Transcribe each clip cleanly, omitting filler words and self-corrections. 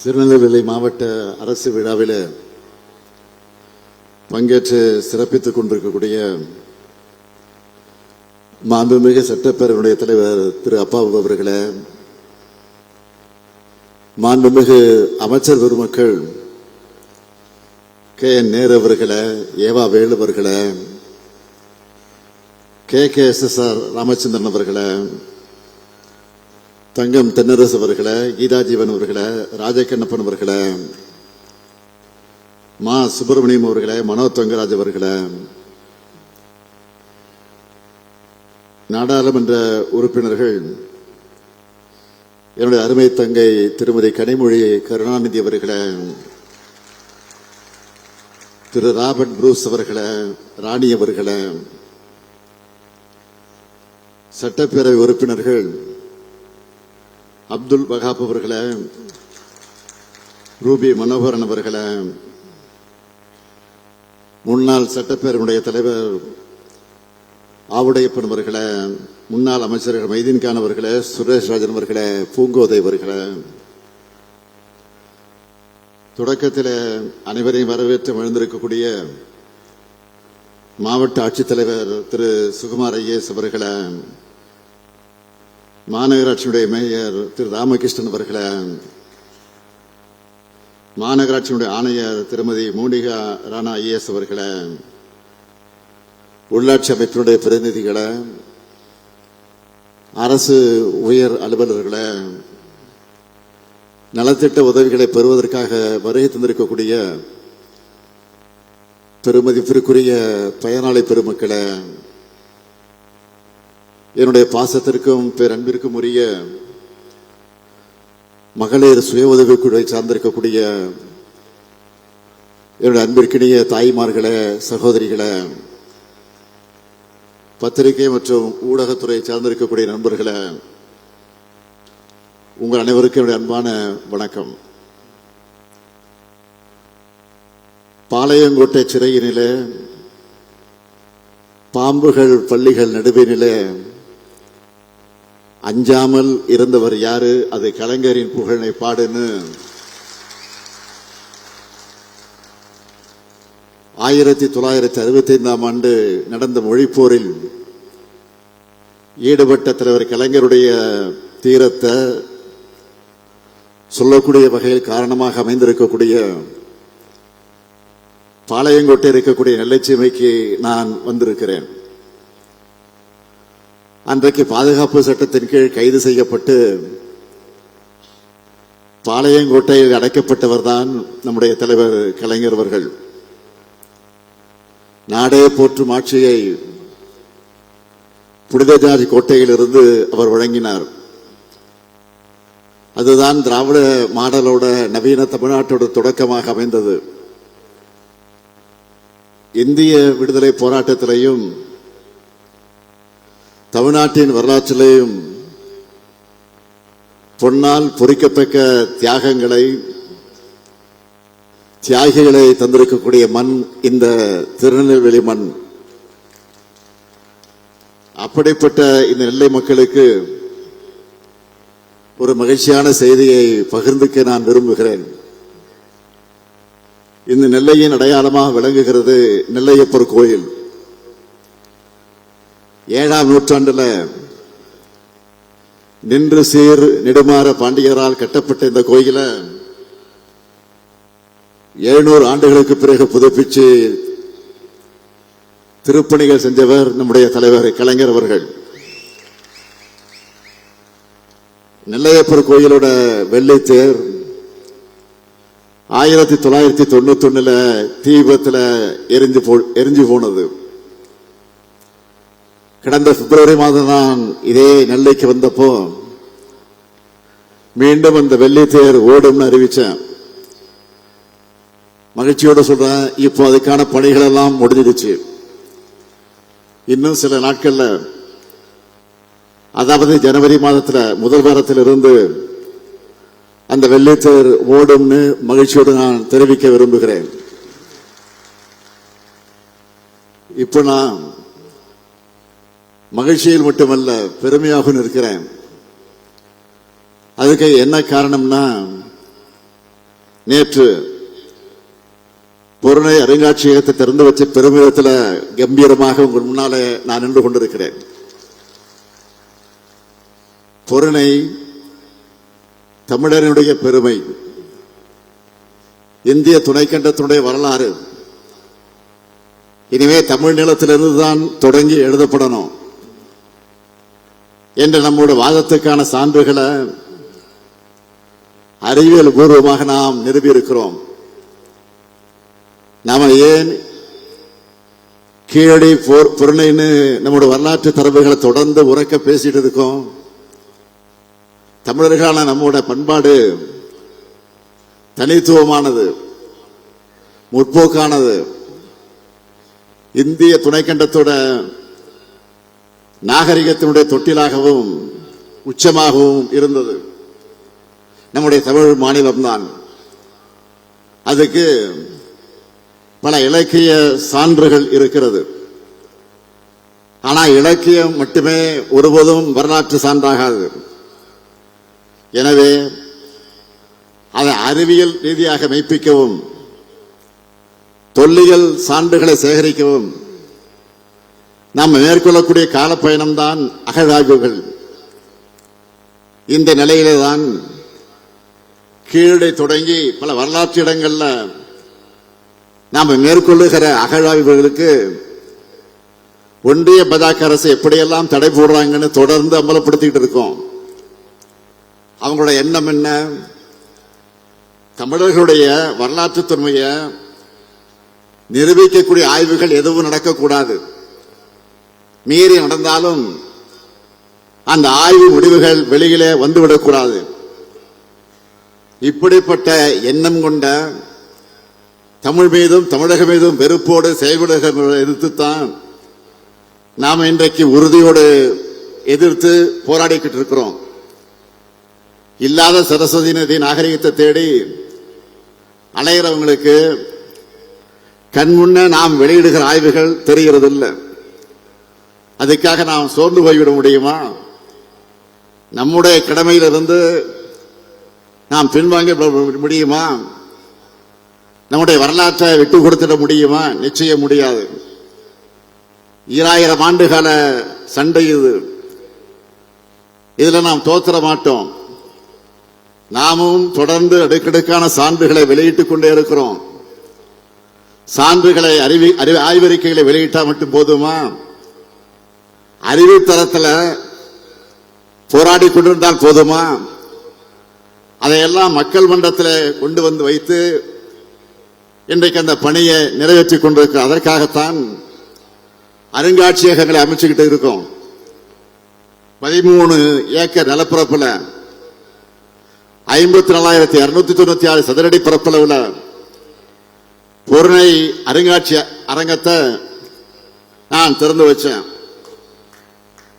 திருநெல்வேலி மாவட்ட அரசு விழாவில் பங்கேற்று சிறப்பித்துக் கொண்டிருக்கக்கூடிய மாண்புமிகு சட்டப்பேரவையுடைய தலைவர் திரு அப்பாவு அவர்களே, மாண்புமிகு அமைச்சர் பெருமக்கள் கே என் நேரு அவர்களே, ஏவா வேலு அவர்களே, KKSSR ராமச்சந்திரன் அவர்களே, தங்கம் தென்னரசு அவர்களே, கீதா ஜீவன் அவர்களே, ராஜகண்ணப்பன் அவர்களே, மா சுப்பிரமணியம் அவர்களே, மனோ தங்கராஜ் அவர்களே, நாடாளுமன்ற உறுப்பினர்கள், என்னுடைய அருமை தங்கை திருமதி கனிமொழி கருணாநிதி அவர்களே, திரு ராபர்ட் புரூஸ் அவர்களே, ராணி அவர்களே, சட்டப்பேரவை உறுப்பினர்கள் அப்துல் வகாப் அவர்களே, ரூபி மனோகரன் அவர்களே, முன்னாள் சட்டப்பேரவையுடைய தலைவர் ஆவுடையப்பன் அவர்களே, முன்னாள் அமைச்சர்கள் மைதீன் கான் அவர்களே, சுரேஷ் ராஜன் அவர்களே, பூங்கோதை அவர்களே, தொடக்கத்தில் அனைவரையும் வரவேற்று எழுந்திருக்கக்கூடிய மாவட்ட ஆட்சித்தலைவர் திரு சுகுமார் ஐஏஎஸ் அவர்களே, மாநகராட்சியுடைய மேயர் திரு ராமகிருஷ்ணன் அவர்களே, மாநகராட்சியுடைய ஆணையர் திருமதி மோனிகா ராணா ஐஏஎஸ் அவர்களே, உள்ளாட்சி அமைப்பினுடைய பிரதிநிதிகளே, அரசு உயர் அலுவலர்களே, நலத்திட்ட உதவிகளை பெறுவதற்காக வருகை தந்திருக்கக்கூடிய பெருமதிப்பிற்குரிய பயனாளி பெருமக்களே, என்னுடைய பாசத்திற்கும் பேரன்பிற்கும் உரிய மகளிர் சுய உதவிக்குழுவை சார்ந்திருக்கக்கூடிய என்னுடைய அன்பிற்கினிய தாய்மார்களே, சகோதரிகளே, பத்திரிகை மற்றும் ஊடகத்துறை சார்ந்திருக்கக்கூடிய நண்பர்களே, உங்கள் அனைவருக்கும் என்னுடைய அன்பான வணக்கம். பாளையங்கோட்டை சிறையினிலே பாம்புகள் பள்ளிகள் நடுவினிலே அஞ்சாமல் இருந்தவர் யாரு? அது கலைஞரின் புகழை பாடுன்னு 1965ஆம் ஆண்டு நடந்த மொழிப்போரில் ஈடுபட்ட தலைவர் கலைஞருடைய தீரத்தை சொல்லக்கூடிய வகையில் காரணமாக அமைந்திருக்கக்கூடிய பாளையங்கோட்டை இருக்கக்கூடிய நெல்லைச்சீமைக்கு நான் வந்திருக்கிறேன். அன்றைக்கு பாதுகாப்பு சட்டத்தின் கீழ் கைது செய்யப்பட்டு பாளையங்கோட்டையில் அடைக்கப்பட்டவர் தான் நம்முடைய தலைவர் கலைஞர் அவர்கள். நாடே போற்றும் ஆட்சியை புனித ஜார்ஜ் கோட்டையில் இருந்து அவர் வழங்கினார். அதுதான் திராவிட மாடலோட நவீன தமிழ்நாட்டோட தொடக்கமாக அமைந்தது. இந்திய விடுதலை போராட்டத்திலையும் தமிழ்நாட்டின் வரலாற்றிலேயும் பொன்னால் பொறிக்கத்தக்க தியாகங்களை தியாகிகளை தந்திருக்கக்கூடிய மண் இந்த திருநெல்வேலி மண். அப்படிப்பட்ட இந்த நெல்லை மக்களுக்கு ஒரு மகிழ்ச்சியான செய்தியை பகிர்ந்துக்க நான் விரும்புகிறேன். இந்த நெல்லையின் அடையாளமாக விளங்குகிறது நெல்லையப்பர் கோயில். 7ஆம் நூற்றாண்டுல நின்று சீர் நெடுமாற பாண்டியரால் கட்டப்பட்ட இந்த கோயிலை 700 ஆண்டுகளுக்கு பிறகு புதுப்பிச்சு திருப்பணிகள் செஞ்சவர் நம்முடைய தலைவர் கலைஞர் அவர்கள். நெல்லையப்பர் கோயிலோட வெள்ளைத்தேர் 1991 தீ விபத்தில் எரிஞ்சு போனது. கடந்த பிப்ரவரி மாதம் தான் இதே நெல்லைக்கு வந்தப்போ மீண்டும் அந்த வெள்ளித்தேர் ஓடும்னு அறிவிச்சேன். மகிழ்ச்சியோட சொல்றேன், இப்போ அதுக்கான பணிகள் எல்லாம் முடிஞ்சிடுச்சு. இன்னும் சில நாட்கள்ல, அதாவது ஜனவரி மாதத்துல முதல் வாரத்தில் இருந்து அந்த வெள்ளித்தேர் ஓடும்னு மகிழ்ச்சியோடு நான் தெரிவிக்க விரும்புகிறேன். இப்போ நான் மகிழ்ச்சியில் மட்டுமல்ல பெருமையாக இருக்கிறேன். அதுக்கு என்ன காரணம்னா, நேற்று பொருணை அருங்காட்சியகத்தை திறந்து வச்ச பெருமிதத்தில் கம்பீரமாக உங்கள் முன்னாலே நான் நின்று கொண்டிருக்கிறேன். பொருணை தமிழனுடைய பெருமை, இந்திய துணைக்கண்டத்தினுடைய வரலாறு இனிமே தமிழ் நிலத்திலிருந்து தான் தொடங்கி எழுதப்படணும் என்ற நம்முடைய வாதத்துக்கான சான்றுகளை அறிவியல் பூர்வமாக நாம் நிறுவியிருக்கிறோம். நாம ஏன் கீழடி பொருணைன்னு நம்முடைய வரலாற்று தரவுகளை தொடர்ந்து உரைக்க பேசிட்டு இருக்கோம்? தமிழர்களான நம்முடைய பண்பாடு தனித்துவமானது, முற்போக்கானது, இந்திய துணைக்கண்டத்தோட நாகரிகத்தினுடைய தொட்டிலாகவும் உச்சமாகவும் இருந்தது நம்முடைய தமிழ் மாநிலம்தான். அதுக்கு பல இலக்கிய சான்றுகள் இருக்கிறது. ஆனால் இலக்கியம் மட்டுமே ஒருபோதும் வரலாற்று சான்றாகாது. எனவே அதை அறிவியல் ரீதியாக மெய்ப்பிக்கவும் தொல்லியல் சான்றுகளை சேகரிக்கவும் நாம் மேற்கொள்ளக்கூடிய காலப்பயணம்தான் அகழாய்வுகள். இந்த நிலையிலே தான் கீழே தொடங்கி பல வரலாற்று இடங்கள்ல நாம் மேற்கொள்ளுகிற அகழாய்வுகளுக்கு ஒன்றிய பாஜக அரசு எப்படியெல்லாம் தடை போடுறாங்கன்னு தொடர்ந்து அமலப்படுத்திட்டு இருக்கோம். அவங்களோட எண்ணம் என்ன? தமிழர்களுடைய வரலாற்று தொன்மையை நிரூபிக்கக்கூடிய ஆய்வுகள் எதுவும் நடக்கக்கூடாது. மீறி நடந்தாலும் அந்த ஆய்வு முடிவுகள் வெளியிலே வந்துவிடக்கூடாது. இப்படிப்பட்ட எண்ணம் கொண்ட தமிழ் மீதும் தமிழக மீதும் வெறுப்போடு செயல்படுகிற எதிர்த்துத்தான் நாம் இன்றைக்கு உறுதியோடு எதிர்த்து போராடிக்கிட்டு இருக்கிறோம். இல்லாத சரஸ்வதி நதி நாகரிகத்தை தேடி அலைகிறவங்களுக்கு கண் முன்ன நாம் வெளியிடுகிற ஆய்வுகள் தெரிகிறது இல்லை. அதுக்காக நாம் சோர்ந்து போய்விட முடியுமா? நம்முடைய கடமையிலிருந்து நாம் பின்வாங்க முடியுமா? நம்முடைய வரலாற்றை விட்டு கொடுத்துட முடியுமா? நிச்சயம் முடியாது. 2000 ஆண்டுகால சண்டை இது. இதுல நாம் தோற்ற மாட்டோம். நாமும் தொடர்ந்து அடுக்கடுக்கான சான்றுகளை வெளியிட்டுக் கொண்டே இருக்கிறோம். சான்றுகளை ஆய்வறிக்கைகளை வெளியிட்டா மட்டும் போதுமா? அறிவு தரத்தில் போராடி கொண்டிருந்தால் போதுமா? அதையெல்லாம் மக்கள் மன்றத்தில் கொண்டு வந்து வைத்து இன்றைக்கு அந்த பணியை நிறைவேற்றிக் கொண்டிருக்க, அதற்காகத்தான் அருங்காட்சியகங்களை அமைச்சுக்கிட்டு இருக்கோம். 13 ஏக்கர் நிலப்பரப்புல 54,296 சதுரடி பரப்பளவுல பொருணை அருங்காட்சிய அரங்கத்தை நான் திறந்து வச்சேன்.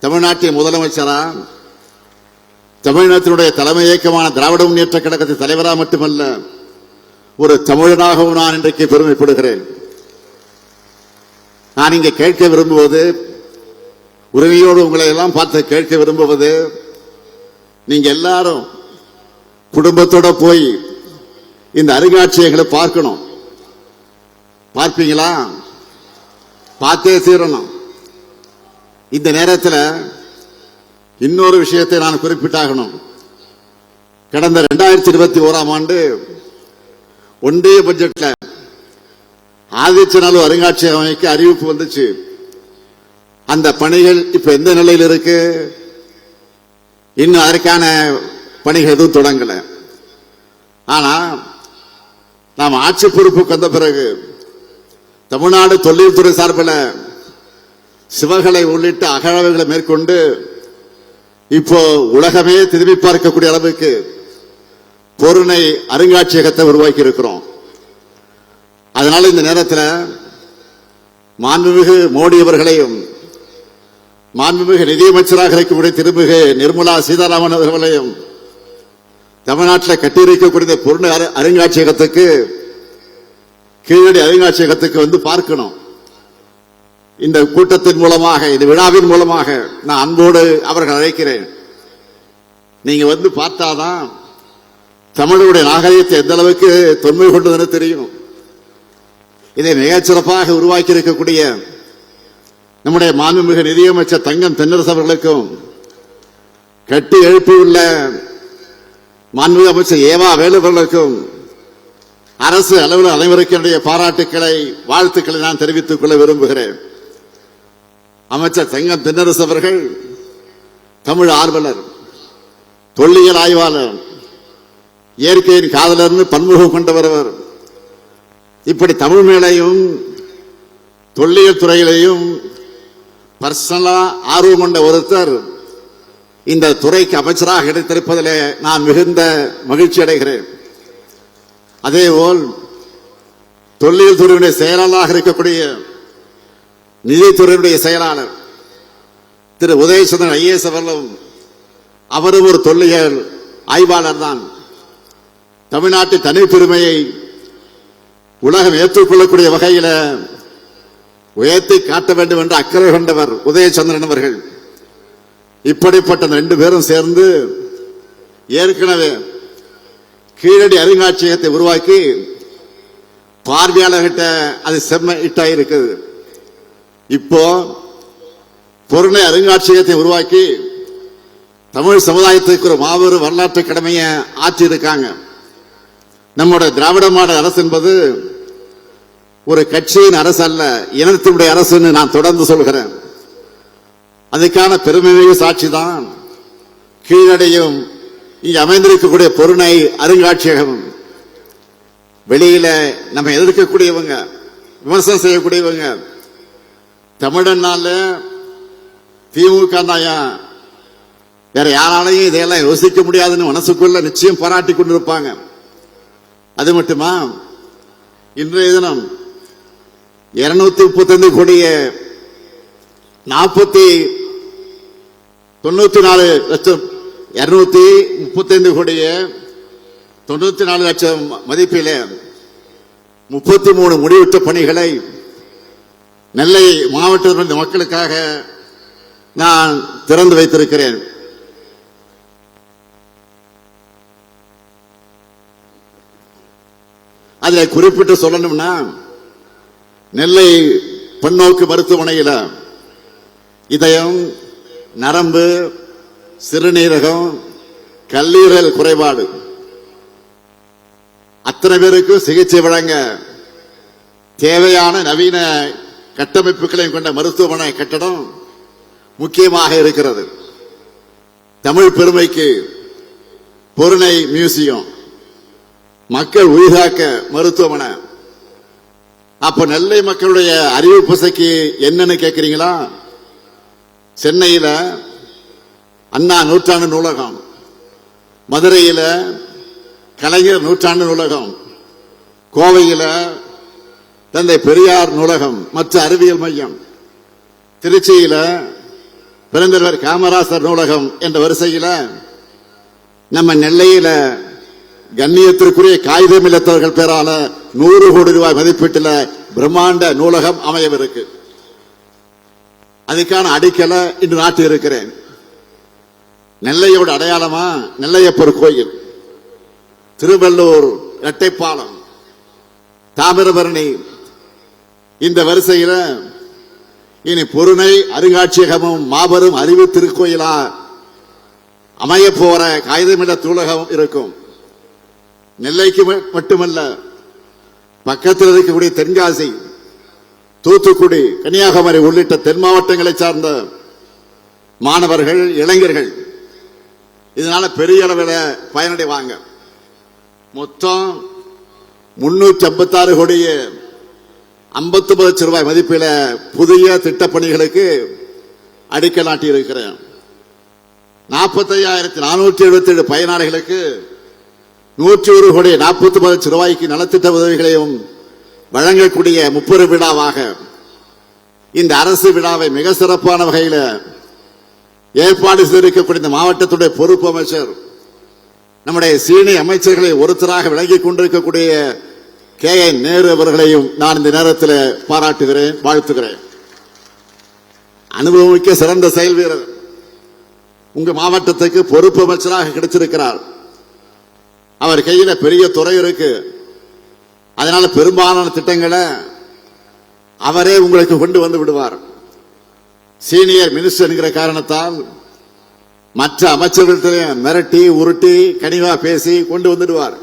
தமிழ்நாட்டின் முதலமைச்சரா, தமிழ்நாட்டினுடைய தலைமை இயக்கமான திராவிட முன்னேற்ற கழகத்தின் தலைவரா மட்டுமல்ல, ஒரு தமிழனாகவும் நான் இன்றைக்கு பெருமைப்படுகிறேன். நான் இங்கே கேட்க விரும்புவது, உரிமையோடு உங்களை எல்லாம் பார்த்து கேட்க விரும்புவது, நீங்க எல்லாரும் குடும்பத்தோட போய் இந்த அருங்காட்சியகங்களை பார்க்கணும். பார்ப்பீங்களா? பார்த்தே தீரணும். இந்த நேரத்தில் இன்னொரு விஷயத்தை நான் குறிப்பிட்டாகணும். கடந்த 2021ஆம் ஆண்டு ஒன்றிய பட்ஜெட்ல ஆதிச்சநல்லூர் அருங்காட்சியகம் அமைக்க அறிவிப்பு வந்துச்சு. அந்த பணிகள் இப்ப எந்த நிலையில் இருக்கு? இன்னும் அதற்கான பணிகள் எதுவும் தொடங்கல. ஆனா நாம் ஆட்சி பொறுப்புக்கு வந்த பிறகு தமிழ்நாடு தொழில் துறை சார்பில் சிவகளை உள்ளிட்ட அகழாய்வுகளை மேற்கொண்டு இப்போ உலகமே திரும்பி பார்க்கக்கூடிய அளவுக்கு பொருணை அருங்காட்சியகத்தை உருவாக்கி இருக்கிறோம். அதனால இந்த நேரத்தில் மாண்புமிகு மோடி அவர்களையும், மாண்புமிகு நிதியமைச்சராக இருக்கக்கூடிய திருமிகு நிர்மலா சீதாராமன் அவர்களையும் தமிழ்நாட்டில் கட்டியிருக்கக்கூடிய பொருணை அருங்காட்சியகத்துக்கு, கீழடி அருங்காட்சியகத்துக்கு வந்து பார்க்கணும். இந்த கூட்டத்தின் மூலமாக, இந்த விழாவின் மூலமாக நான் அன்போடு அவர்கள் அழைக்கிறேன். நீங்க வந்து பார்த்தாதான் தமிழுடைய நாகரிகத்தை எந்த அளவுக்கு தொன்மை கொண்டதுன்னு தெரியும். இதை மிகச்சிறப்பாக உருவாக்கி இருக்கக்கூடிய நம்முடைய மாண்புமிகு நிதியமைச்சர் தங்கம் தென்னரசு அவர்களுக்கும், கட்டி எழுப்பியுள்ள மாண்புமிகு அமைச்சர் ஏவா வேலு அவர்களுக்கும், அரசு அலுவலர் அனைவருக்கும் என்னுடைய பாராட்டுக்களை, வாழ்த்துக்களை நான் தெரிவித்துக் கொள்ள விரும்புகிறேன். அமைச்சர் தங்கம் தென்னரசு அவர்கள் தமிழ் ஆர்வலர், தொல்லியல் ஆய்வாளர், இயற்கையின் காதலர்னு பன்முகம் கொண்டவர். அவர் இப்படி தமிழ் மேலையும் தொல்லியல் துறையிலையும் பர்சனலா ஆர்வம் கொண்ட ஒருத்தர் இந்த துறைக்கு அமைச்சராக கிடைத்திருப்பதிலே நான் மிகுந்த மகிழ்ச்சி அடைகிறேன். அதேபோல் தொல்லியல் துறையுடைய செயலாளராக இருக்கக்கூடிய நிதித்துறையுடைய செயலாளர் திரு உதயசந்திரன் ஐஏஎஸ் அவர்களும், அவரும் ஒரு தொல்லியல் ஆய்வாளர் தான். தமிழ்நாட்டின் தனிப்பெருமையை உலகம் ஏற்றுக்கொள்ளக்கூடிய வகையில் உயர்த்தி காட்ட வேண்டும் என்று அக்கறை கொண்டவர் உதயசந்திரன் அவர்கள். இப்படிப்பட்ட 2 பேரும் சேர்ந்து ஏற்கனவே கீழடி அருங்காட்சியகத்தை உருவாக்கி பார்வையாளர்கிட்ட அது செம்ம இட்டாயிருக்குது. இப்போ பொருணை அருங்காட்சியகத்தை உருவாக்கி தமிழ் சமுதாயத்துக்கு ஒரு மாபெரும் வரலாற்று கடமையை ஆற்றியிருக்காங்க. நம்முடைய திராவிட மாடல் அரசு என்பது ஒரு கட்சியின் அரசு அல்ல, இனத்தினுடைய அரசுன்னு நான் தொடர்ந்து சொல்கிறேன். அதுக்கான பெருமைமிகு சாட்சி தான் கீழடியும் இங்கு அமைந்திருக்கக்கூடிய பொருணை அருங்காட்சியகம். வெளியில நம்ம எதிர்க்கக்கூடியவங்க, விமர்சனம் செய்யக்கூடியவங்க, தமிழனால திமுக தாயா வேற யாராலையும் இதையெல்லாம் யோசிக்க முடியாதுன்னு மனசுக்குள்ள நிச்சயம் பாராட்டி கொண்டிருப்பாங்க. அது மட்டுமா, இன்றைய தினம் 235 கோடிய 94 லட்சம் 235 கோடிய 94 லட்சம் மதிப்பில் 33 முடிவுற்ற பணிகளை நெல்லை மாவட்டத்தின் மக்களுக்காக நான் திறந்து வைத்திருக்கிறேன். அதில் குறிப்பிட்டு சொல்லணும்னா, நெல்லை பன்னோக்கு மருத்துவமனையில் இதயம், நரம்பு, சிறுநீரகம், கல்லீரல் குறைபாடு அத்தனை பேருக்கும் சிகிச்சை வழங்க தேவையான நவீன கட்டமைப்புகளையும் கொண்ட மருத்துவமனை கட்டடம் முக்கியமாக இருக்கிறது. தமிழ் பெருமைக்கு பொருணை மியூசியம், மக்கள் உயிர்காக்க மருத்துவமனை. அப்ப நெல்லை மக்களுடைய அறிவு பசைக்கு என்னன்னு கேட்கிறீங்களா? சென்னையில அண்ணா நூற்றாண்டு நூலகம், மதுரையில கலைஞர் நூற்றாண்டு நூலகம், கோவையில தந்தை பெரியார் நூலகம் மற்றும் அறிவியல் மையம், திருச்சியில பெருந்தலைவர் காமராசர் நூலகம் என்ற வரிசையில நம்ம நெல்லையில கண்ணியத்திற்குரிய காகிதம் இல்லத்தவர்கள் பேரால 100 கோடி ரூபாய் மதிப்பீட்டில் பிரம்மாண்ட நூலகம் அமையவிருக்கு. அதுக்கான அடிக்கலை இன்று நாட்டி இருக்கிறேன். நெல்லையோட அடையாளமா நெல்லையப்பர் கோயில், திருவள்ளூர் இரட்டைப்பாலம், தாமிரபரணி. இந்த வரிசையில் இனி பொருணை அருங்காட்சியகமும் மாபெரும் அறிவு திருக்கோயிலா அமைய போற காகிதமில்ல நூலகம் இருக்கும். நெல்லைக்கு மட்டுமல்ல, பக்கத்தில் இருக்கக்கூடிய தென்காசி, தூத்துக்குடி, கன்னியாகுமரி உள்ளிட்ட தென் மாவட்டங்களை சார்ந்த மாணவர்கள், இளைஞர்கள் இதனால பெரிய அளவில் பயனடைவாங்க. மொத்தம் 356 கோடி 59 லட்சம் ரூபாய் மதிப்பில் புதிய திட்டப்பணிகளுக்கு அடிக்கல் நாட்டி இருக்கிறேன். 45,477 பயனாளிகளுக்கு 101 கோடி 49 லட்சம் ரூபாய்க்கு நலத்திட்ட உதவிகளையும் வழங்கக்கூடிய முப்பெரு விழாவாக இந்த அரசு விழாவை மிக சிறப்பான வகையில் ஏற்பாடு செய்திருக்கக்கூடிய இந்த மாவட்டத்துடைய பொறுப்பு அமைச்சர், நம்முடைய சீனியர் அமைச்சர்களை ஒருத்தராக விளங்கிக் கொண்டிருக்கக்கூடிய KN நேரு அவர்களையும் நான் இந்த நேரத்தில் பாராட்டுகிறேன், வாழ்த்துகிறேன். அனுபவமிக்க சிறந்த செயல் வீரர், 。 உங்க மாவட்டத்துக்கு பொறுப்பு அமைச்சராக கிடைச்சிருக்கிறார். மாவட்டத்துக்கு பொறுப்பு அமைச்சராக கிடைச்சிருக்கிறார். உங்க மாவட்டத்துக்கு அவர் கையில பெரிய துறை இருக்கு. அதனால பெரும்பாலான திட்டங்களை அவரே உங்களுக்கு கொண்டு வந்து விடுவார். சீனியர் மினிஸ்டர் என்கிற காரணத்தால் மற்ற அமைச்சர்களிடத்திலும் மிரட்டி உருட்டி கனிவா பேசி கொண்டு வந்துடுவார்.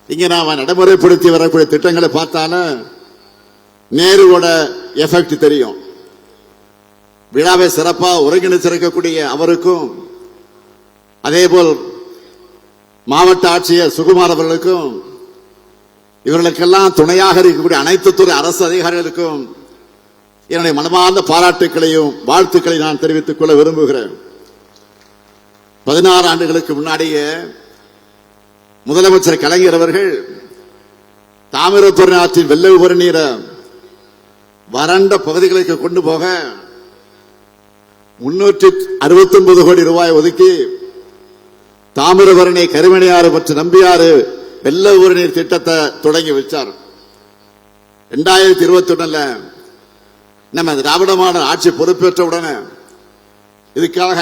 இங்க நாம நடைமுறைப்படுத்தி வரக்கூடிய திட்டங்களை பார்த்தாலும் நேருவோட எஃபெக்ட் தெரியும். விழாவை சிறப்பாக ஒருங்கிணைச்சிருக்கக்கூடிய அவருக்கும், அதேபோல் மாவட்ட ஆட்சியர் சுகுமார் அவர்களுக்கும், இவர்களுக்கெல்லாம் துணையாக இருக்கக்கூடிய அனைத்து துறை அரசு அதிகாரிகளுக்கும் என்னுடைய மனமார்ந்த பாராட்டுக்களையும் வாழ்த்துக்களை நான் தெரிவித்துக் கொள்ள விரும்புகிறேன். 16 ஆண்டுகளுக்கு முன்னாடியே முதலமைச்சர் கலைஞர் அவர்கள் தாமிரபரணி ஆற்றின் வெள்ள உபரி நீரை வறண்ட பகுதிகளுக்கு கொண்டு போக 369 கோடி ரூபாய் ஒதுக்கி தாமிரபரணி, கருமணியாறு மற்றும் நம்பியாறு வெள்ள உபரி நீர் திட்டத்தை தொடங்கி வச்சார். 2021 நம்ம திராவிட மாடல் ஆட்சி பொறுப்பேற்ற உடனே இதுக்காக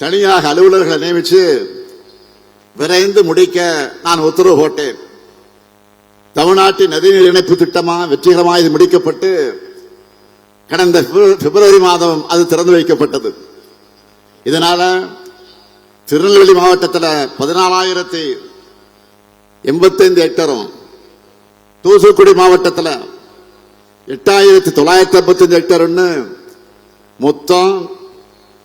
தனியாக அலுவலர்களை நியமித்து விரைந்து முடிக்க நான் உத்தரவு போட்டேன். தமிழ்நாட்டின் நதிநீர் இணைப்பு திட்டமாக வெற்றிகரமாக இது முடிக்கப்பட்டு கடந்த பிப்ரவரி மாதம் அது திறந்து வைக்கப்பட்டது. இதனால திருநெல்வேலி மாவட்டத்தில் 14,085 ஹெக்டரும், தூத்துக்குடி மாவட்டத்தில் 8,955 ஹெக்டர், மொத்தம்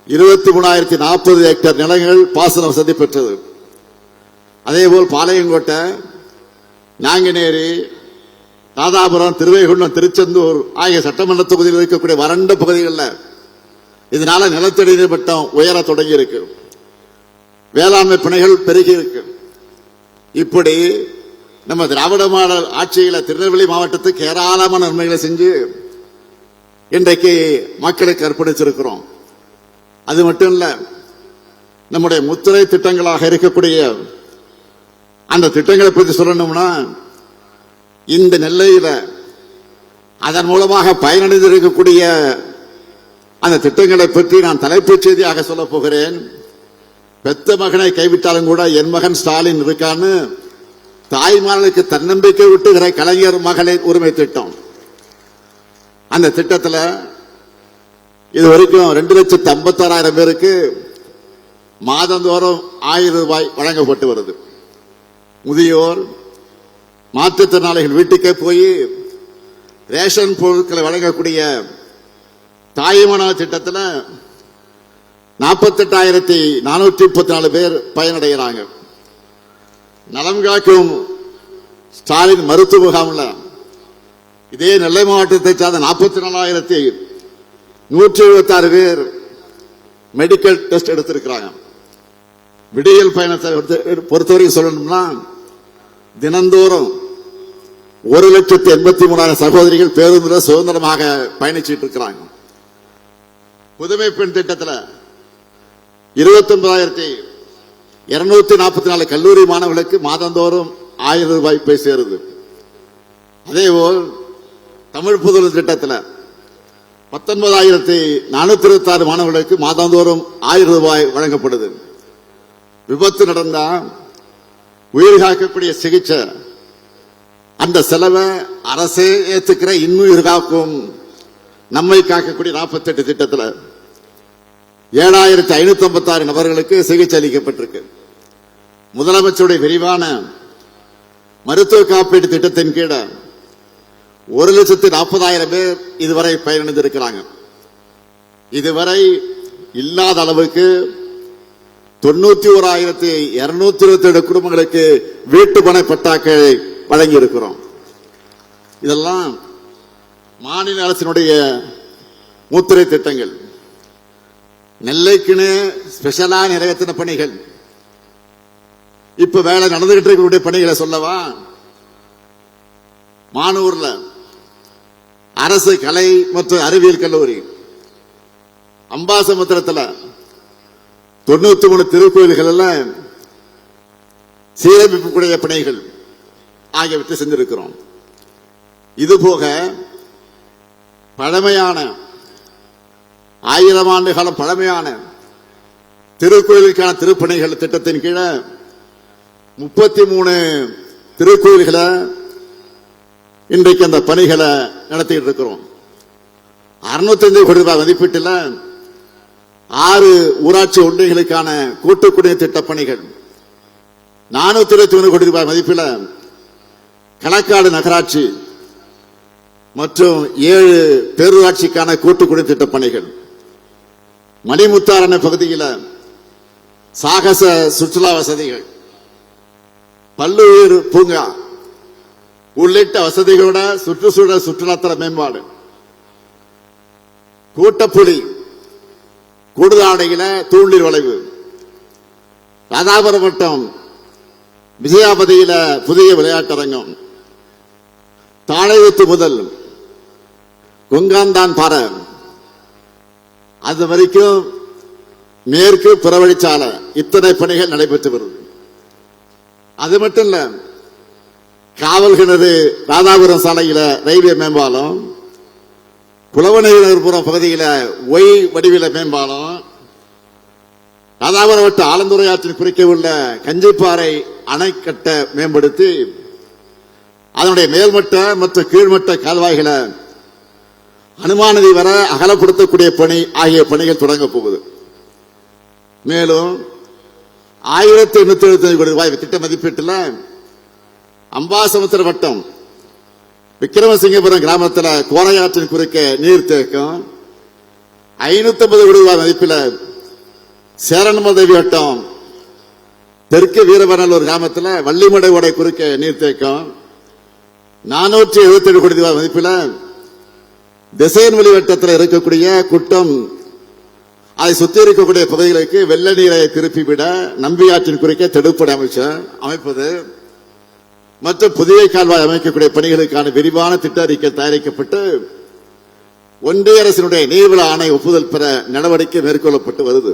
23,040 ஹெக்டர் நிலங்கள் பாசன வசதி பெற்றது. அதேபோல் பாளையங்கோட்டை, நாங்குநேரி, ராதாபுரம், திருவைகுண்டம், திருச்செந்தூர் ஆகிய சட்டமன்ற தொகுதியில் இருக்கக்கூடிய வறண்ட பகுதிகளில் இதனால நிலத்தடி நீர் மட்டம் உயர தொடங்கி இருக்கு. வேளாண்மை பணிகள் பெருகி இருக்கு. இப்படி நம்ம திராவிட மாடல் ஆட்சியில திருநெல்வேலி மாவட்டத்துக்கு ஏராளமான நன்மைகளை செஞ்சு இன்றைக்கு மக்களுக்கு அர்ப்பணிச்சிருக்கிறோம். அது மட்டும் இல்ல, நம்முடைய முத்திரை திட்டங்களாக இருக்கக்கூடிய அந்த திட்டங்களை பற்றி சொல்லணும்னா, இந்த நெல்லையில அதன் மூலமாக பயனடைந்திருக்கக்கூடிய அந்த திட்டங்களை பற்றி நான் தலைப்புச் செய்தியாக சொல்ல போகிறேன். பெத்த மகனை கைவிட்டாலும் கூட என் மகன் ஸ்டாலின் இருக்கான்னு தாய்மார்களுக்கு தன்னம்பிக்கை விட்டுகிற கலைஞர் மகளிர் உரிமை திட்டம். அந்த திட்டத்தில் இதுவரைக்கும் 2,56,000 பேருக்கு மாதந்தோறும் 1000 ரூபாய் வழங்கப்பட்டு வருது. முதியோர், மாற்றுத்திறனாளிகள் வீட்டுக்கே போய் ரேஷன் பொருட்களை வழங்கக்கூடிய தாய்மனார் திட்டத்தில் 48,434 பேர் பயனடைகிறாங்க. நலம் காக்கும் ஸ்டாலின் மருத்துவ முகாமில் இதே நெல்லை மாவட்டத்தை சார்ந்த 44,176 பேர் மெடிக்கல் டெஸ்ட் எடுத்திருக்கிறாங்க. விடியல் பயணத்தை பொறுத்தவரைக்கும் சொல்லணும்னா தினந்தோறும் 1,83,000 சகோதரிகள் பேருந்தில் சுதந்திரமாக பயணிச்சுட்டு இருக்கிறாங்க. புதுமை பெண் திட்டத்தில் 29,244 கல்லூரி மாணவர்களுக்கு மாதந்தோறும் 1000 ரூபாய் போய் சேருது. அதேபோல் தமிழ் புதல் திட்டத்தில் 19,426 மாணவர்களுக்கு மாதந்தோறும் 1000 ரூபாய் வழங்கப்படுது. விபத்து நடந்தா உயிர் காக்கக்கூடிய சிகிச்சை அந்த செலவை அரசே ஏற்றுக்கிற இன்னுயிர் காக்கும் நம்மை காக்கக்கூடிய 48 திட்டத்தில் 7,556 நபர்களுக்கு சிகிச்சை அளிக்கப்பட்டிருக்கு. முதலமைச்சருடைய விரிவான மருத்துவ காப்பீட்டு திட்டத்தின் கீழ 1,40,000 பேர் இதுவரை பயனடைந்திருக்கிறாங்க. இதுவரை இல்லாத அளவுக்கு 91,227 குடும்பங்களுக்கு வீட்டு மனை பட்டாக்களை வழங்கி இருக்கிறோம். இதெல்லாம் மாநில அரசினுடைய முத்திரை திட்டங்கள். நெல்லைக்குன்னு ஸ்பெஷலா நிறைவேற்றின பணிகள். இப்ப வேலை நடந்துகிட்டு இருக்கக்கூடிய பணிகளை சொல்லவா? மானூர்ல அரசு கலை மற்றும் அறிவியல் கல்லூரி, அம்பாசமுத்திரத்தில் 93 திருக்கோயில்கள் சீரமைப்புடைய பணிகள் ஆகியவற்றை செஞ்சிருக்கிறோம். இதுபோக பழமையான 1000 ஆண்டு காலம் பழமையான திருக்கோயிலுக்கான திருப்பணிகள் திட்டத்தின் கீழே 33 திருக்கோயில்களை இன்றைக்கு அந்த பணிகளை நடத்திட்டு இருக்கிறோம். 605 கோடி ரூபாய் மதிப்பீட்டில் 6 ஊராட்சி ஒன்றியங்களுக்கான கூட்டு குடிநீர் திட்ட பணிகள், 421 கோடி ரூபாய் மதிப்பில் களக்காடு நகராட்சி மற்றும் 7 பேரூராட்சிக்கான கூட்டு குடிநீர் திட்ட பணிகள், மணிமுத்தாரண பகுதியில் சாகச சுற்றுலா வசதிகள், பல்லுயிர் பூங்கா உள்ளிட்ட வசதிகளோட சுற்றுச்சூழல் சுற்றுலாத்தல மேம்பாடு, கூட்டப்புலி கூடுதாடையில தூண்டில் வளைவு, ராதாபுரம் வட்டம் விஜயாபதியில புதிய விளையாட்டரங்கம், தாழையூத்து முதல் கொங்காந்தான் பாறை அது வரைக்கும் மேற்கு புறவழிச்சாலை இத்தனை பணிகள் நடைபெற்று வருது. அது மட்டும் இல்ல, காவல் கிணறு ராதாபுரம் சாலையில ரயில்வே மேம்பாலம், புலவநகர்புரம் பகுதியில ஒய் வடிவில மேம்பாலம், ராதாபுரம் வட்ட ஆலந்துறை ஆற்றின் குறுக்கே உள்ள கஞ்சிப்பாறை அணைக்கட்டை மேம்படுத்தி அதனுடைய மேல்மட்ட மற்றும் கீழ்மட்ட கால்வாய்களை அனுமானதி வர அகலப்படுத்தக்கூடிய பணி ஆகிய பணிகள் தொடங்க போகுது. மேலும் 1875 கோடி ரூபாய் திட்ட மதிப்பீட்டில் அம்பாசமுத்திர வட்டம் விக்கிரமசிங்கபுரம் கிராமத்தில் கோரையாற்றின் குறுக்கே நீர்த்தேக்கம், 550 கோடி ரூபாய் மதிப்பில் சேரன்மதேவி வட்டம் தெற்கு வீரவநல்லூர் கிராமத்தில் வள்ளிமடை ஓடை குறுக்கே நீர்த்தேக்கம், 477 கோடி ரூபாய் மதிப்பில் திசையன்வெளி வட்டத்தில் இருக்கக்கூடிய குட்டம் அதை சுத்தி இருக்கக்கூடிய பகுதிகளுக்கு வெள்ள நீரை திருப்பிவிட நம்பியாற்றின் குறுக்கே தடுப்படை அமைப்பது மற்றும் புதிய கால்வாய் அமைக்கக்கூடிய பணிகளுக்கான விரிவான திட்ட அறிக்கை தயாரிக்கப்பட்டு ஒன்றிய அரசினுடைய நீர்வள ஆணை ஒப்புதல் பெற நடவடிக்கை மேற்கொள்ளப்பட்டு வருது.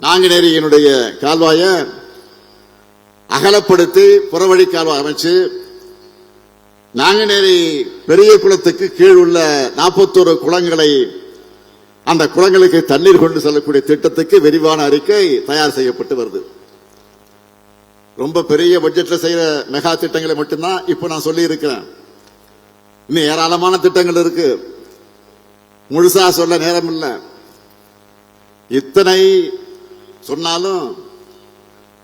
நாங்குநேரியினுடைய கால்வாயை அகலப்படுத்தி புறவழி கால்வாய் அமைச்சு நாங்குநேரி பெரிய குளத்துக்கு கீழ் உள்ள 41 குளங்களை அந்த குளங்களுக்கு தண்ணீர் கொண்டு செல்லக்கூடிய திட்டத்துக்கு விரிவான அறிக்கை தயார் செய்யப்பட்டு வருது. ரொம்ப பெரிய பட்ஜெட்ல செய்யற மெகா திட்டங்களை மட்டும்தான் இப்ப நான் சொல்லி இருக்கிறேன். இன்னும் ஏராளமான திட்டங்கள் இருக்கு, முழுசா சொல்ல நேரம் இல்லை. இத்தனை சொன்னாலும்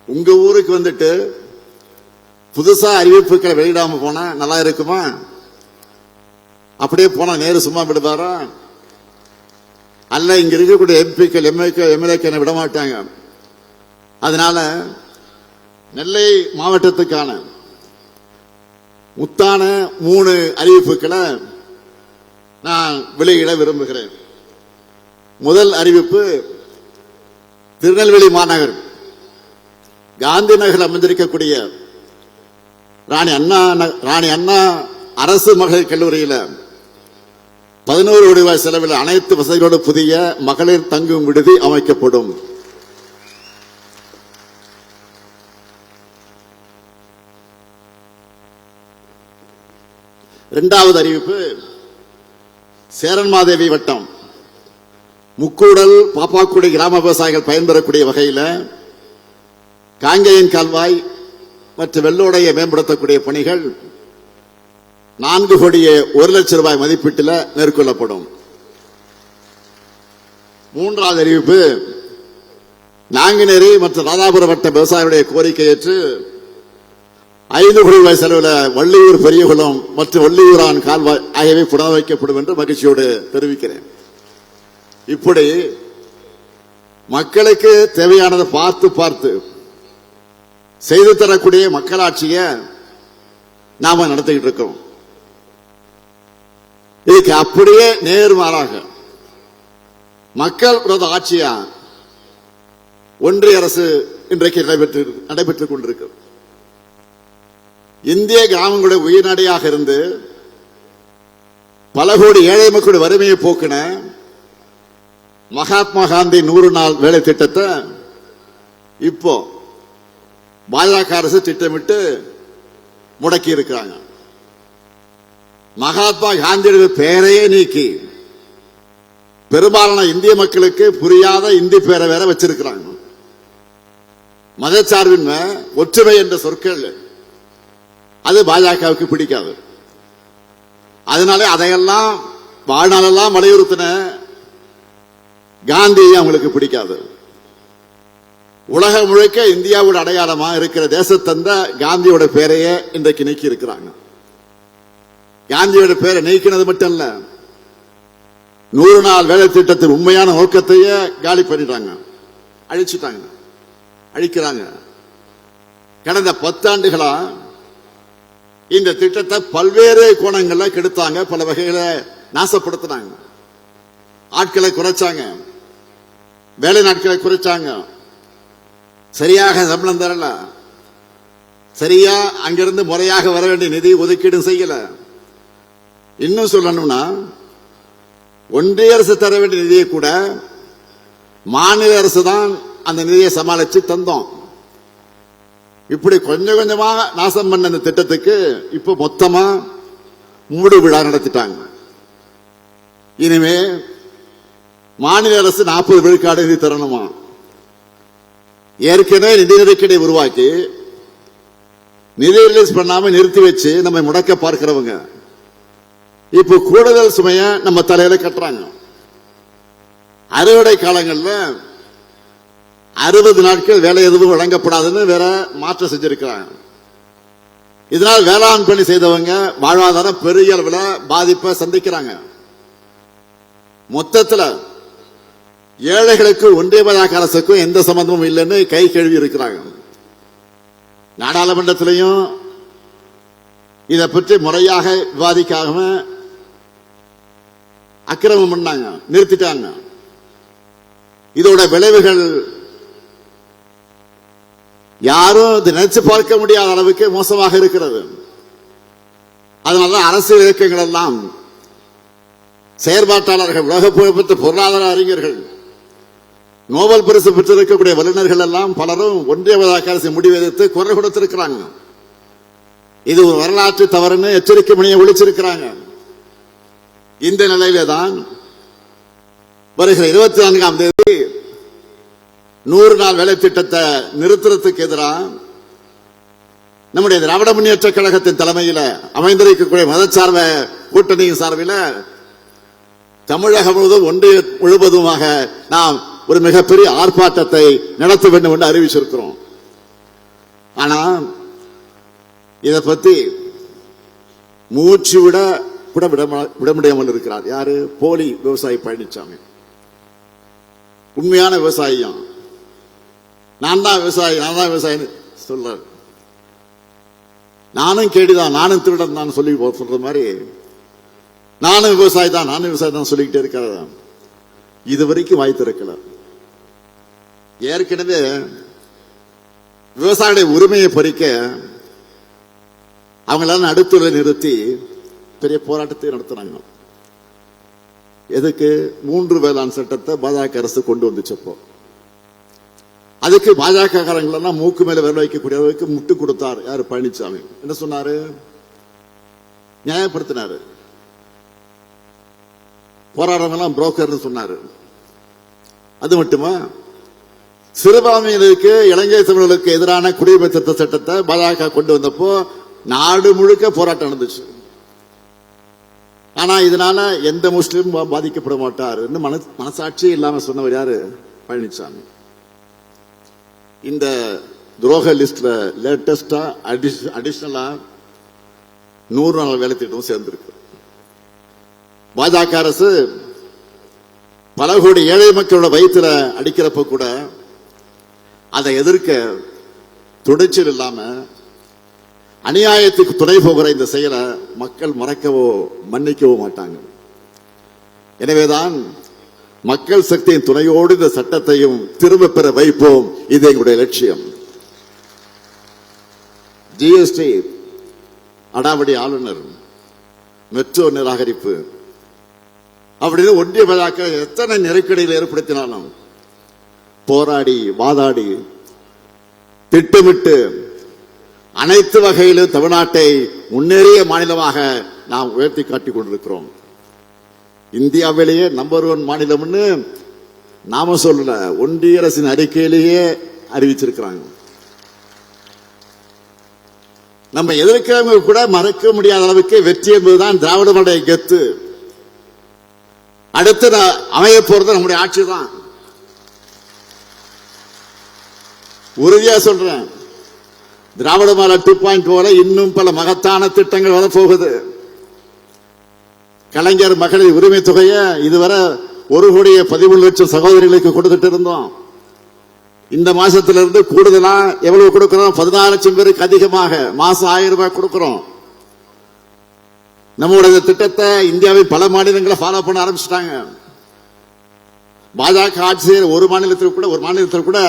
உங்க ஊருக்கு வந்துட்டு புதுசா அறிவிப்புகளை வெளியிடாம போனா நல்லா இருக்குமா? அப்படியே போனா நேரு சும்மா விடுவாரா? அல்ல, இங்க இருக்கக்கூடிய எம்பிக்கள் எம்எல்ஏக்கள் விட மாட்டாங்க. அதனால நெல்லை மாவட்டத்துக்கான முத்தான 3 அறிவிப்புகளை நான் வெளியிட விரும்புகிறேன். முதல் அறிவிப்பு, திருநெல்வேலி மாநகர் காந்தி நகர் அமைந்திருக்கக்கூடிய ராணி அண்ணா அரசு மகளிர் கல்லூரியில் 11 கோடி ரூபாய் செலவில் அனைத்து வசதிகளோடு புதிய மகளிர் தங்கும் விடுதி அமைக்கப்படும். இரண்டாவது அறிவிப்பு, சேரன்மாதேவி வட்டம் முக்கூடல் பாப்பாக்குடி கிராம விவசாயிகள் பயன்பெறக்கூடிய வகையில் காங்கேயன் கால்வாய் மற்றும் வெள்ளோடையை மேம்படுத்தக்கூடிய பணிகள் 4 கோடியே 1 லட்சம் ரூபாய் மதிப்பீட்டில் மேற்கொள்ளப்படும். மூன்றாவது அறிவிப்பு, நாங்குநேரி மற்றும் ராதாபுரம் வட்ட விவசாயிகளுடைய கோரிக்கை ஏற்று 5 கோடி ரூபாய் செலவில் வள்ளியூர் பெரியகுளம் மற்றும் வள்ளியூரான் கால்வாய் ஆகியவை புனரமைக்கப்படும் என்று மகிழ்ச்சியோடு தெரிவிக்கிறேன். இப்படி மக்களுக்கு தேவையானதை பார்த்து பார்த்து செய்து தரக்கூடிய மக்களாட்சியை நாம நடத்திக்கிட்டு இருக்கோம். இதுக்கு அப்படியே நேர்மாறாக மக்கள் விரோத ஆட்சியா ஒன்றிய அரசு இன்றைக்கு நடைபெற்றுக் கொண்டிருக்கிறது. இந்திய கிராமங்களுடைய உயிர்நடையாக இருந்து பல கோடி ஏழை மக்களுடைய வறுமையை போக்கின மகாத்மா காந்தி 100 நாள் வேலை திட்டத்தை இப்போ பாஜக அரசு திட்டமிட்டு முடக்கி இருக்கிறாங்க. மகாத்மா காந்தியுடைய பெயரையே நீக்கி பெரும்பாலான இந்திய மக்களுக்கு புரியாத இந்தி பேரை வேற வச்சிருக்கிறாங்க. மதச்சார்பின்மை, ஒற்றுமை என்ற சொற்கள் அது பாஜகவுக்கு பிடிக்காது. அதனால அதையெல்லாம் வாழ்நாளெல்லாம் வலியுறுத்தின காந்தியை அவங்களுக்கு பிடிக்காது. உலகம் முழுக்க இந்தியாவோட அடையாளமா இருக்கிற தேசத்தந்த காந்தியோட பேரையே இன்றைக்கு நீக்கி இருக்கிறாங்க. காந்தியோட பேரை நீக்கினது மட்டும் இல்ல, 100 நாள் வேலை திட்டத்தின் உண்மையான நோக்கத்தையே காலி பண்ணிட்டாங்க, அழிச்சுட்டாங்க, அழிக்கிறாங்க. கடந்த 10 ஆண்டுகளா இந்த திட்டத்தை பல்வேறு கோணங்கள்ல கெடுத்தாங்க, பல வகைகளை நாசப்படுத்தினாங்க. ஆட்களை குறைச்சாங்க, வேலை நாட்களை குறைச்சாங்க, சரியாக சம்பளம் தரல, சரியா அங்கிருந்து முறையாக வர வேண்டிய நிதி ஒதுக்கீடு செய்யல. இன்னும் சொல்லணும்னா ஒன்றிய அரசு தர வேண்டிய நிதியை கூட மாநில அரசு தான் அந்த நிதியை சமாளிச்சு தந்தோம். இப்படி கொஞ்சம் கொஞ்சமாக நாசம் பண்ண அந்த திட்டத்துக்கு இப்ப மொத்தமா மூடு விழா நடத்திட்டாங்க. இனிமே மாநில அரசு 40 விழுக்காடு நிதி தரணுமா? ஏற்கனவே நிதி நெருக்கடி உருவாக்கி நிதி ரிலீஸ் பண்ணாம நிறுத்தி வச்சு நம்ம முடக்க பார்க்கிறவங்க இப்ப கூடுதல் சுமைய நம்ம தலையில கட்டுறாங்க. அறுவடை காலங்களில் 60 நாட்கள் வேலை எதுவும் வழங்கப்படாதுன்னு வேற மாற்றம் செஞ்சிருக்கிறாங்க. இதனால் வேளாண் பணி செய்தவங்க வாழ்வாதாரம் பெரிய அளவில் பாதிப்பை சந்திக்கிறாங்க. மொத்தத்தில் ஏழைகளுக்கு ஒன்றிய பாஜக அரசுக்கும் எந்த சம்பந்தமும் இல்லைன்னு கை கழுவி இருக்கிறாங்க. நாடாளுமன்றத்திலையும் இதை பற்றி முறையாக விவாதிக்காம அக்கிரமம் பண்ணாங்க, நிறுத்திட்டாங்க. இதோட விளைவுகள் யாரும் நினைச்சு பார்க்க முடியாத அளவுக்கு மோசமாக இருக்கிறது. அதனால அரசியல் இயக்கங்கள் எல்லாம், செயற்பாட்டாளர்கள், உலக புகழ்பெற்ற பொருளாதார அறிஞர்கள், நோபல் பரிசு பெற்றிருக்கக்கூடிய வல்லுநர்கள் எல்லாம் பலரும் ஒன்றிய பாஜக அரசு முடிவு எதிர்த்து குரல் கொடுத்திருக்கிறாங்க. இது ஒரு வரலாற்று தவறுன்னு எச்சரிக்கை மணியை ஒழிச்சிருக்கிறாங்க. இந்த நிலையிலே தான் வருகிற 24ஆம் தேதி 100 நாள் வேலை திட்டத்தை நிறுத்துறதுக்கு எதிராக நம்முடைய திராவிட முன்னேற்ற கழகத்தின் தலைமையில் அமைந்திருக்கக்கூடிய மதச்சார்ப கூட்டணியின் சார்பில் தமிழகம் முழுவதும் ஒன்றிய முழுவதுமாக நாம் ஒரு மிகப்பெரிய ஆர்ப்பாட்டத்தை நடத்த வேண்டும் என்று அறிவிச்சிருக்கிறோம். ஆனா இதை பத்தி மூச்சு விட கூட விட முடியாமல் இருக்கிறார். யாரு? போலி விவசாயி பழனிசாமி. உண்மையான விவசாயியும் நான் தான் விவசாயி சொல்றாரு. நானும் கேடிதான், நானும் திருடன் தான் சொல்லி சொல்ற மாதிரி நானும் விவசாயி தான் சொல்லிக்கிட்டே இருக்கிற இதுவரைக்கும் வாய் திறக்கல. ஏற்கனவே விவசாயிகளுடைய உரிமையை பறிக்க அவங்களால நடுத்துறை நிறுத்தி பெரிய போராட்டத்தை நடத்துறாங்க. எதுக்கு? 3 வேளாண் சட்டத்தை பாஜக அரசு கொண்டு வந்துச்சப்போ அதுக்கு பாஜக காரங்களெல்லாம் மூக்கு மேல விரல் வைக்கக்கூடியவருக்கு முட்டு கொடுத்தார். யாரு? பழனிசாமி. என்ன சொன்னாரு? நியாயப்படுத்தினாரு. போராடுறவங்க புரோக்கர் சொன்னாரு. அது மட்டுமா, சிறுபான்மையினருக்கு, இலங்கை தமிழர்களுக்கு எதிரான குடியுரிமை திருத்த சட்டத்தை பாஜக கொண்டு வந்தப்போ நாடு முழுக்க போராட்டம் நடந்துச்சு. ஆனா இதனால எந்த முஸ்லீமும் பாதிக்கப்பட மாட்டார் மனசாட்சி இல்லாம சொன்னவர் யாரு? பழனிசாமி. இந்த துரோக லிஸ்ட்ல லேட்டஸ்டா அடிஷனலா 100 நாள் வேலை திட்டம் சேர்ந்திருக்கு. பாஜக அரசு பல கோடி ஏழை மக்களோட வயிற்றுல அடிக்கிறப்ப கூட அதை எதிர்க்க துடைச்சல் இல்லாம அநியாயத்துக்கு துணை போகிற இந்த செயலை மக்கள் மறக்கவோ மன்னிக்கவோ மாட்டாங்க. எனவேதான் மக்கள் சக்தியின் துணையோடு இந்த சட்டத்தையும் திரும்ப பெற வைப்போம். இது எங்களுடைய லட்சியம். ஜிஎஸ்டி அடாவடி ஆளுநர், மெட்ரோ நிராகரிப்பு அப்படின்னு ஒன்றிய பாஜக எத்தனை நெருக்கடியில் ஏற்படுத்தினாலும் போராடி வாதாடி திட்டமிட்டு அனைத்து வகையிலும் தமிழ்நாட்டை முன்னேறிய மாநிலமாக நாம் உயர்த்தி காட்டிக் கொண்டிருக்கிறோம். இந்தியாவிலேயே நம்பர் 1 மாநிலம்னு நாம சொல்லல, ஒன்றிய அரசின் அறிக்கையிலேயே அறிவிச்சிருக்கிறாங்க. நம்ம எதிர்க்கிறவங்க கூட மறக்க முடியாத அளவுக்கு வெற்றி என்பதுதான் திராவிட மாடல் கெத்து. அடுத்து அமைய போறது நம்முடைய ஆட்சி தான். உறுதியா சொல்றேன், திராவிட மாடல் 2.0 இன்னும் பல மகத்தான திட்டங்கள் வரப்போகுது. கலைஞர் மகளிர் உரிமை தொகையை இதுவரை 1,13,00,000 சகோதரிகளுக்கு கொடுத்துட்டு இருந்தோம். இந்த மாசத்திலிருந்து கூடுதலா எவ்வளவு கொடுக்கிறோம்? 14 லட்சம் பேருக்கு அதிகமாக மாசம் 1000 ரூபாய் கொடுக்கிறோம். நம்முடைய திட்டத்தை இந்தியாவில் பல மாநிலங்களை ஃபாலோ பண்ண ஆரம்பிச்சிட்டாங்க. பாஜக ஆட்சியர் ஒரு மாநிலத்தில் கூட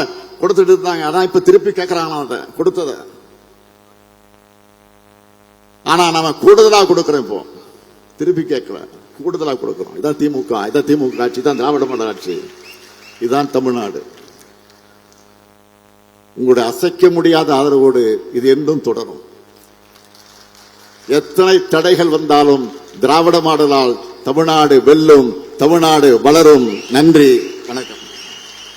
கொடுத்துட்டு இருந்தாங்க. அதான் இப்ப திருப்பி கேட்கிறாங்க அதை கொடுத்தத. ஆனா நாம கூடுதலா கொடுக்கிறோம். இப்போ திருப்பி கேட்கல, கூடுதலா கொடுக்கிறோம். இதான் திமுக ஆட்சி, தான் திராவிட மாடல் ஆட்சி, இதுதான் தமிழ்நாடு. உங்களுடைய அசைக்க முடியாத ஆதரவோடு இது என்றும் தொடரும். எத்தனை தடைகள் வந்தாலும் திராவிட மாடலால் தமிழ்நாடு வெல்லும், தமிழ்நாடு வளரும். நன்றி.